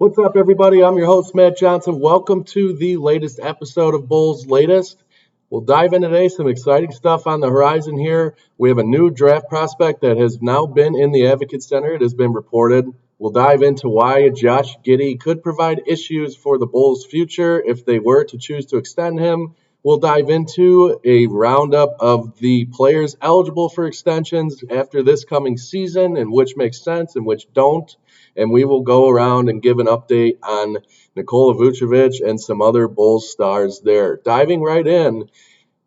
What's up, everybody? I'm your host, Matt Johnson. Welcome to the latest episode of Bulls Latest. We'll dive in today. Some exciting stuff on the horizon here. We have a new draft prospect that has now been in the Advocate Center. It has been reported. We'll dive into why Josh Giddey could provide issues for the Bulls' future if they were to choose to extend him. We'll dive into a roundup of the players eligible for extensions after this coming season and which makes sense and which don't. And we will go around and give an update on Nikola Vucevic and some other Bulls stars there. Diving right in,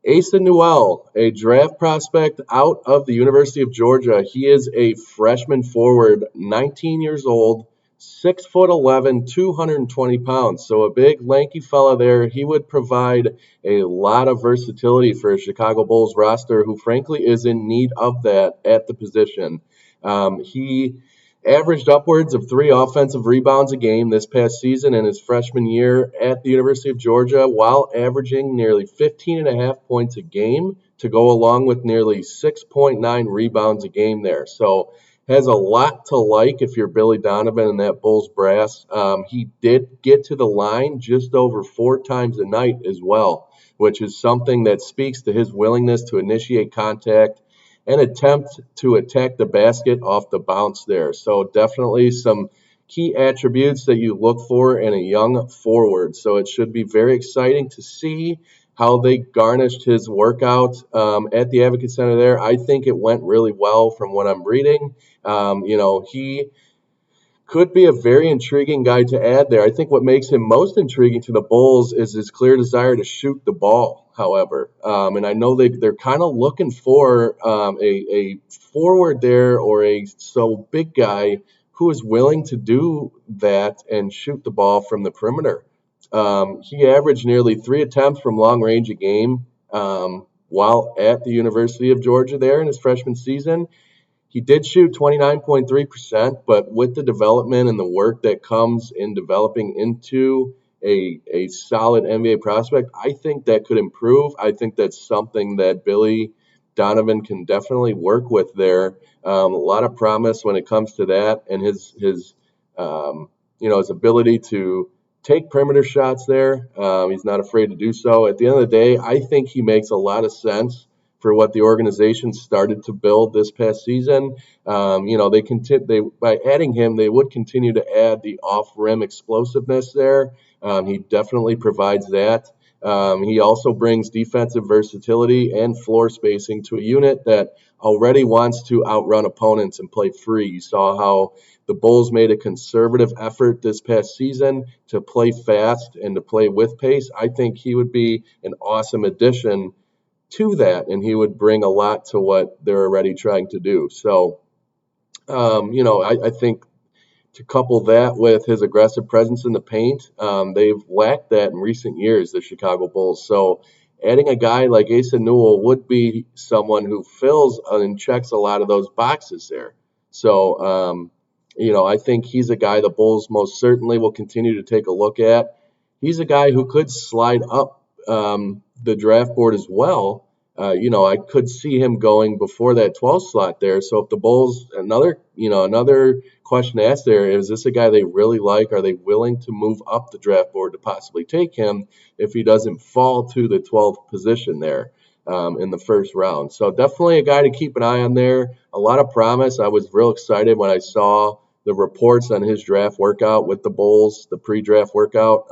Asa Newell, a draft prospect out of the University of Georgia. He is a freshman forward, 19 years old, 6'11", 220 pounds. So a big, lanky fella there. He would provide a lot of versatility for a Chicago Bulls roster who, frankly, is in need of that at the position. He averaged upwards of 3 offensive rebounds a game this past season in his freshman year at the University of Georgia, while averaging nearly 15.5 points a game to go along with nearly 6.9 rebounds a game there. So has a lot to like if you're Billy Donovan and that Bulls brass. He did get to the line just over 4 times a night as well, which is something that speaks to his willingness to initiate contact and attempt to attack the basket off the bounce there. So definitely some key attributes that you look for in a young forward. So it should be very exciting to see how they garnished his workout at the Advocate Center there. I think it went really well from what I'm reading. He could be a very intriguing guy to add there. I think what makes him most intriguing to the Bulls is his clear desire to shoot the ball, however. And I know they're kind of looking for a forward there or a big guy who is willing to do that and shoot the ball from the perimeter. He averaged nearly 3 attempts from long range a game while at the University of Georgia there in his freshman season. He did shoot 29.3%, but with the development and the work that comes in developing into a solid NBA prospect, I think that could improve. I think that's something that Billy Donovan can definitely work with there. A lot of promise when it comes to that, and his ability to take perimeter shots there. He's not afraid to do so. At the end of the day, I think he makes a lot of sense for what the organization started to build this past season. By adding him, they would continue to add the off-rim explosiveness there. He definitely provides that. He also brings defensive versatility and floor spacing to a unit that already wants to outrun opponents and play free. You saw how the Bulls made a conservative effort this past season to play fast and to play with pace. I think he would be an awesome addition to that, and he would bring a lot to what they're already trying to do. So, I think to couple that with his aggressive presence in the paint, they've lacked that in recent years, the Chicago Bulls. So adding a guy like Asa Newell would be someone who fills and checks a lot of those boxes there. So, I think he's a guy the Bulls most certainly will continue to take a look at. He's a guy who could slide up the draft board as well. I could see him going before that 12th slot there. So if the Bulls, another question to ask there is this a guy they really like? Are they willing to move up the draft board to possibly take him if he doesn't fall to the 12th position there in the first round? So definitely a guy to keep an eye on there. A lot of promise. I was real excited when I saw the reports on his draft workout with the Bulls, the pre-draft workout.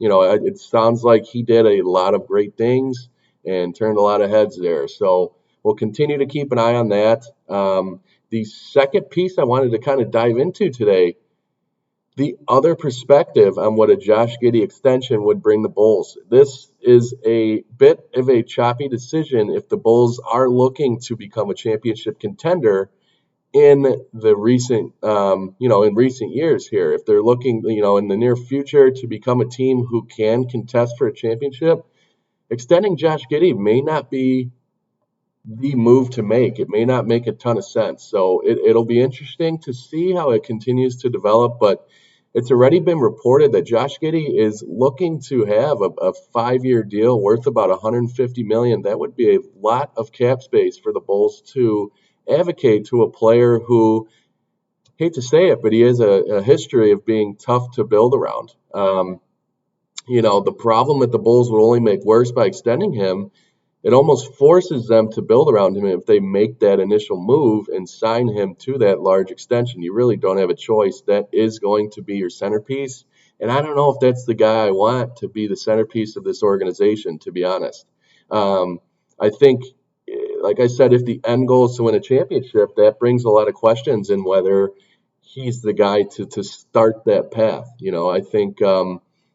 It sounds like he did a lot of great things and turned a lot of heads there. So we'll continue to keep an eye on that. The second piece I wanted to kind of dive into today, the other perspective on what a Josh Giddey extension would bring the Bulls. This is a bit of a choppy decision if the Bulls are looking to become a championship contender in the recent years here. If they're looking, in the near future to become a team who can contest for a championship, extending Josh Giddey may not be the move to make. It may not make a ton of sense. So it'll be interesting to see how it continues to develop, but it's already been reported that Josh Giddey is looking to have a 5-year deal worth about $150 million. That would be a lot of cap space for the Bulls to advocate to a player who hate to say it, but he has a history of being tough to build around. The problem that the Bulls would only make worse by extending him, it almost forces them to build around him if they make that initial move and sign him to that large extension. You really don't have a choice. That is going to be your centerpiece. And I don't know if that's the guy I want to be the centerpiece of this organization, to be honest. I think, like I said, if the end goal is to win a championship, that brings a lot of questions in whether he's the guy to start that path.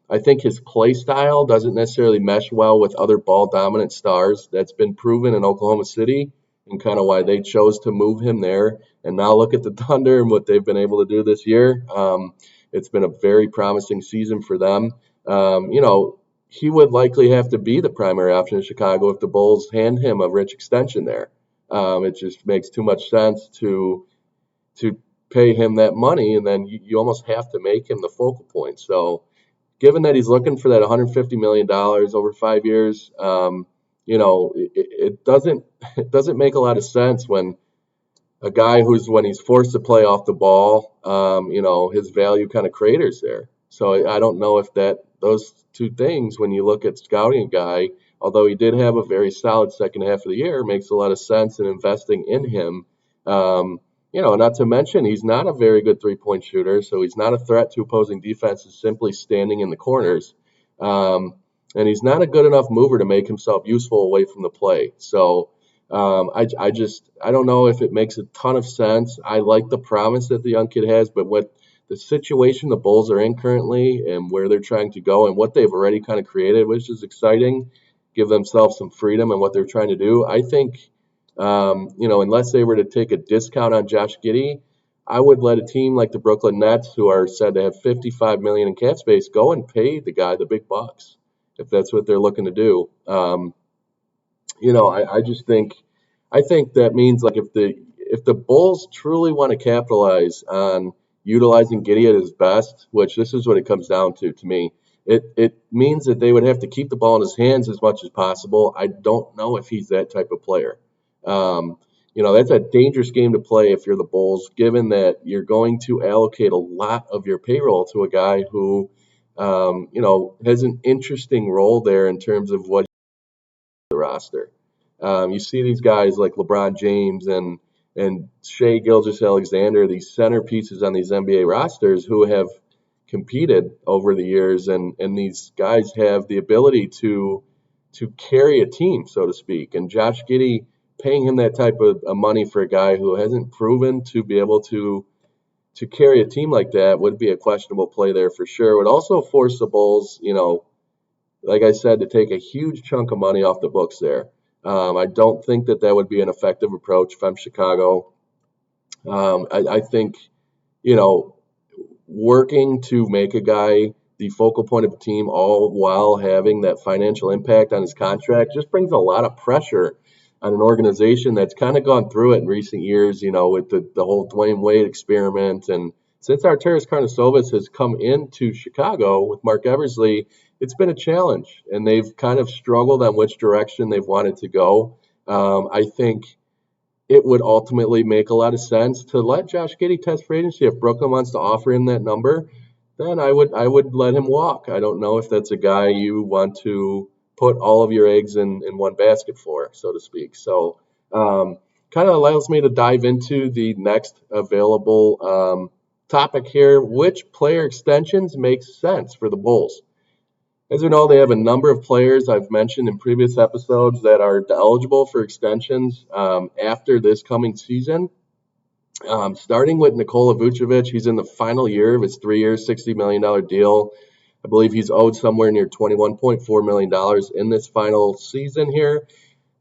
I think his play style doesn't necessarily mesh well with other ball dominant stars. That's been proven in Oklahoma City and kind of why they chose to move him there. And now look at the Thunder and what they've been able to do this year. It's been a very promising season for them. He would likely have to be the primary option in Chicago if the Bulls hand him a rich extension there. It just makes too much sense to pay him that money, and then you almost have to make him the focal point. So given that he's looking for that $150 million over 5 years, it doesn't make a lot of sense when a guy when he's forced to play off the ball, his value kind of craters there. So I don't know if those two things, when you look at scouting a guy, although he did have a very solid second half of the year, makes a lot of sense in investing in him. Not to mention he's not a very good three-point shooter, so he's not a threat to opposing defenses simply standing in the corners. And he's not a good enough mover to make himself useful away from the play. So I don't know if it makes a ton of sense. I like the promise that the young kid has, but what the situation the Bulls are in currently and where they're trying to go and what they've already kind of created, which is exciting, give themselves some freedom in what they're trying to do. I think, unless they were to take a discount on Josh Giddey, I would let a team like the Brooklyn Nets, who are said to have $55 million in cap space, go and pay the guy the big bucks if that's what they're looking to do. I think that means like if the Bulls truly want to capitalize on utilizing Giddey at his best, which this is what it comes down to me, it means that they would have to keep the ball in his hands as much as possible. I don't know if he's that type of player. That's a dangerous game to play if you're the Bulls, given that you're going to allocate a lot of your payroll to a guy who, has an interesting role there in terms of what the roster. You see these guys like LeBron James and Shai Gilgeous-Alexander, these centerpieces on these NBA rosters who have competed over the years, and these guys have the ability to carry a team, so to speak. And Josh Giddey, paying him that type of money for a guy who hasn't proven to be able to carry a team like that would be a questionable play there for sure. It would also force the Bulls, like I said, to take a huge chunk of money off the books there. I don't think that would be an effective approach if I'm Chicago. I think, working to make a guy the focal point of the team all while having that financial impact on his contract just brings a lot of pressure on an organization that's kind of gone through it in recent years, with the whole Dwayne Wade experiment. And since Arturas Karnisovas has come into Chicago with Mark Eversley, it's been a challenge, and they've kind of struggled on which direction they've wanted to go. I think it would ultimately make a lot of sense to let Josh Giddey test free agency. If Brooklyn wants to offer him that number, then I would let him walk. I don't know if that's a guy you want to put all of your eggs in one basket for, so to speak. So kind of allows me to dive into the next available topic here. Which player extensions make sense for the Bulls? As you know, they have a number of players I've mentioned in previous episodes that are eligible for extensions after this coming season. Starting with Nikola Vucevic, he's in the final year of his 3-year, $60 million deal. I believe he's owed somewhere near $21.4 million in this final season here.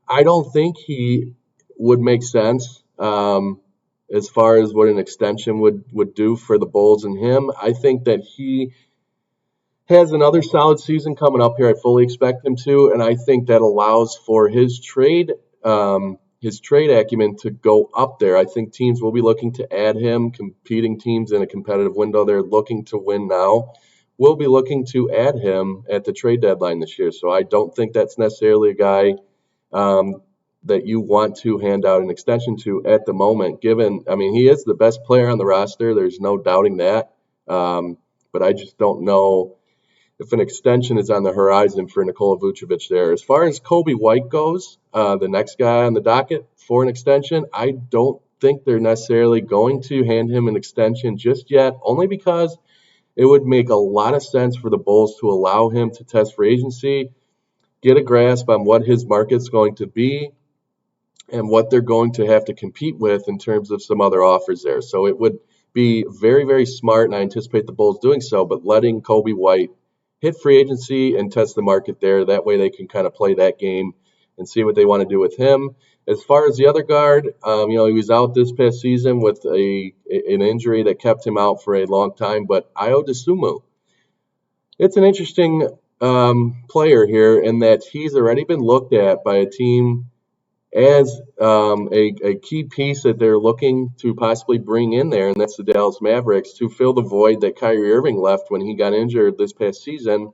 I don't think he would make sense as far as what an extension would do for the Bulls and him. I think that he has another solid season coming up here. I fully expect him to, and I think that allows for his trade acumen to go up there. I think teams will be looking to add him. Competing teams in a competitive window, they're looking to win now, will be looking to add him at the trade deadline this year. So I don't think that's necessarily a guy that you want to hand out an extension to at the moment, given, I mean, he is the best player on the roster. There's no doubting that. But I just don't know if an extension is on the horizon for Nikola Vucevic there. As far as Kobe White goes, the next guy on the docket for an extension, I don't think they're necessarily going to hand him an extension just yet, only because it would make a lot of sense for the Bulls to allow him to test free agency, get a grasp on what his market's going to be, and what they're going to have to compete with in terms of some other offers there. So it would be very, very smart, and I anticipate the Bulls doing so, but letting Kobe White hit free agency and test the market there. That way they can kind of play that game and see what they want to do with him. As far as the other guard, he was out this past season with an injury that kept him out for a long time, but Ayo Dosunmu, it's an interesting player here in that he's already been looked at by a team as a key piece that they're looking to possibly bring in there, and that's the Dallas Mavericks, to fill the void that Kyrie Irving left when he got injured this past season.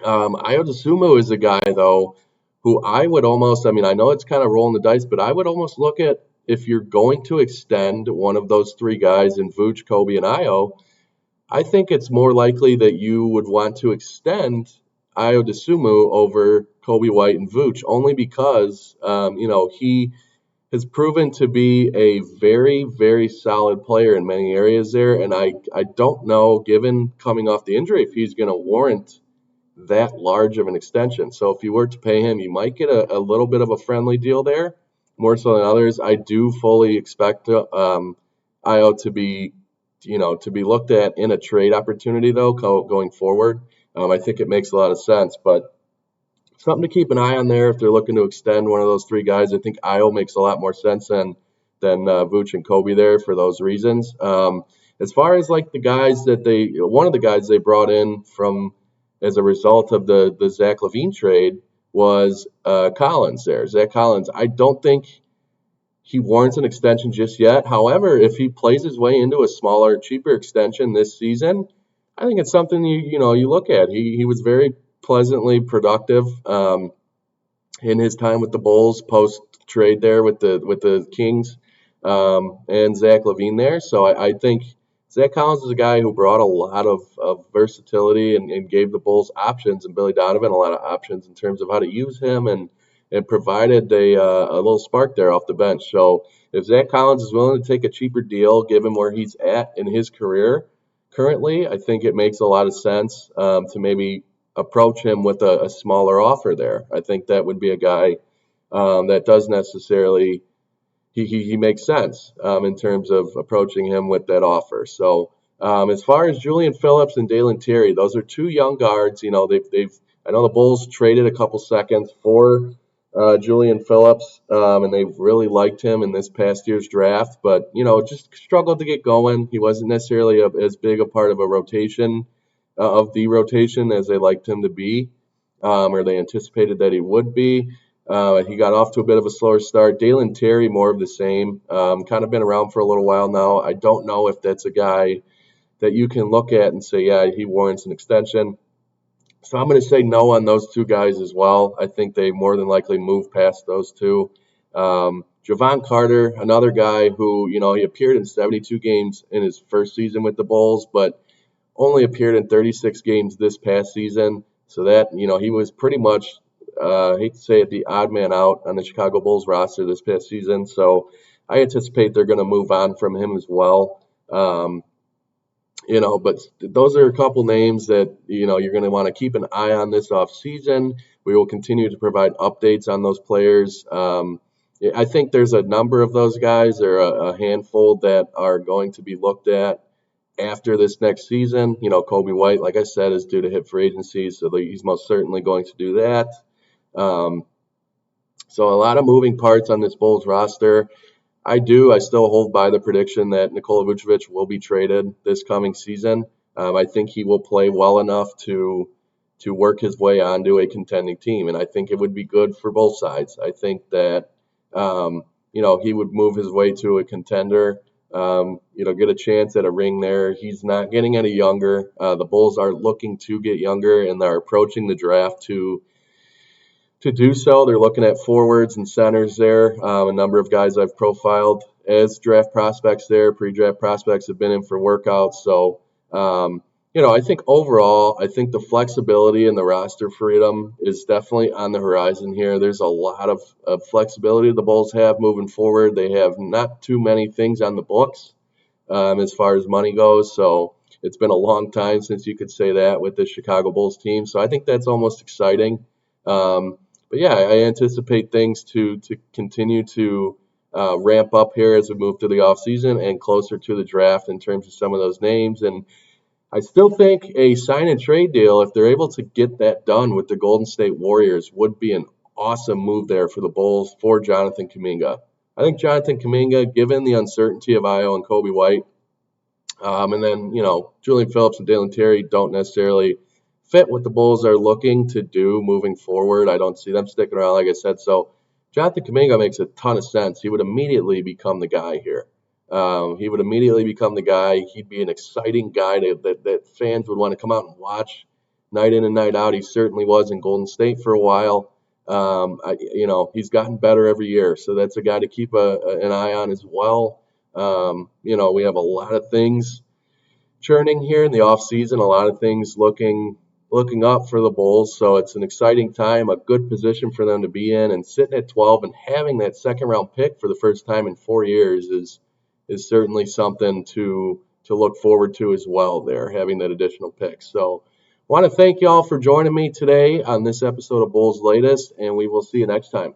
Ayo Dosunmu is a guy, though, who I would almost, I mean, I know it's kind of rolling the dice, but I would almost look at, if you're going to extend one of those three guys in Vooch, Kobe, and Ayo, I think it's more likely that you would want to extend Ayo Dosunmu over Kobe White and Vooch, only because, he has proven to be a very, very solid player in many areas there. And I don't know, given coming off the injury, if he's going to warrant that large of an extension. So if you were to pay him, you might get a little bit of a friendly deal there, more so than others. I do fully expect Ayo to be looked at in a trade opportunity, though, going forward. I think it makes a lot of sense, but something to keep an eye on there if they're looking to extend one of those three guys. I think Ayo makes a lot more sense than Vooch and Kobe there for those reasons. As far as like one of the guys they brought in from as a result of the Zach LaVine trade was Collins there. Zach Collins, I don't think he warrants an extension just yet. However, if he plays his way into a smaller, cheaper extension this season, I think it's something you look at. He was very pleasantly productive in his time with the Bulls post trade there with the Kings and Zach LaVine there. So I think Zach Collins is a guy who brought a lot of versatility and gave the Bulls options, and Billy Donovan a lot of options in terms of how to use him, and provided a little spark there off the bench. So if Zach Collins is willing to take a cheaper deal, given where he's at in his career currently, I think it makes a lot of sense to maybe approach him with a smaller offer there. I think that would be a guy that does necessarily, he makes sense in terms of approaching him with that offer. So as far as Julian Phillips and Dalen Terry, those are two young guards. I know the Bulls traded a couple seconds for Julian Phillips, and they really liked him in this past year's draft, but just struggled to get going. He wasn't necessarily as big a part of a rotation as they liked him to be, or they anticipated that he would be. He got off to a bit of a slower start. Dalen Terry, more of the same. Kind of been around for a little while now. I don't know if that's a guy that you can look at and say, yeah, he warrants an extension. So I'm going to say no on those two guys as well. I think they more than likely move past those two. Javon Carter, another guy who, he appeared in 72 games in his first season with the Bulls, but only appeared in 36 games this past season. So that, he was pretty much, I hate to say it, the odd man out on the Chicago Bulls roster this past season. So I anticipate they're going to move on from him as well. But those are a couple names that, you're going to want to keep an eye on this offseason. We will continue to provide updates on those players. I think there's a number of those guys, or a handful, that are going to be looked at after this next season. Kobe White, like I said, is due to hit free agency, so he's most certainly going to do that. So a lot of moving parts on this Bulls roster. I still hold by the prediction that Nikola Vucevic will be traded this coming season. I think he will play well enough to work his way onto a contending team, and I think it would be good for both sides. I think that he would move his way to a contender, get a chance at a ring there. He's not getting any younger. The Bulls are looking to get younger, and they're approaching the draft to to do so. They're looking at forwards and centers there. A number of guys I've profiled as draft prospects there, pre-draft prospects have been in for workouts. So, I think overall, I think the flexibility and the roster freedom is definitely on the horizon here. There's a lot of flexibility the Bulls have moving forward. They have not too many things on the books as far as money goes. So it's been a long time since you could say that with the Chicago Bulls team. So I think that's almost exciting. But yeah, I anticipate things to continue to ramp up here as we move to the offseason and closer to the draft in terms of some of those names. And I still think a sign and trade deal, if they're able to get that done with the Golden State Warriors, would be an awesome move there for the Bulls for Jonathan Kuminga. I think Jonathan Kuminga, given the uncertainty of Io and Kobe White, and then, Julian Phillips and Dalen Terry don't necessarily fit what the Bulls are looking to do moving forward. I don't see them sticking around, like I said. So Jonathan Kuminga makes a ton of sense. He would immediately become the guy here. He would immediately become the guy. He'd be an exciting guy that fans would want to come out and watch night in and night out. He certainly was in Golden State for a while. He's gotten better every year. So that's a guy to keep an eye on as well. We have a lot of things churning here in the off season, a lot of things looking up for the Bulls. So it's an exciting time, a good position for them to be in, and sitting at 12 and having that second round pick for the first time in 4 years is certainly something to look forward to as well there, having that additional pick. So I want to thank y'all for joining me today on this episode of Bulls Latest, and we will see you next time.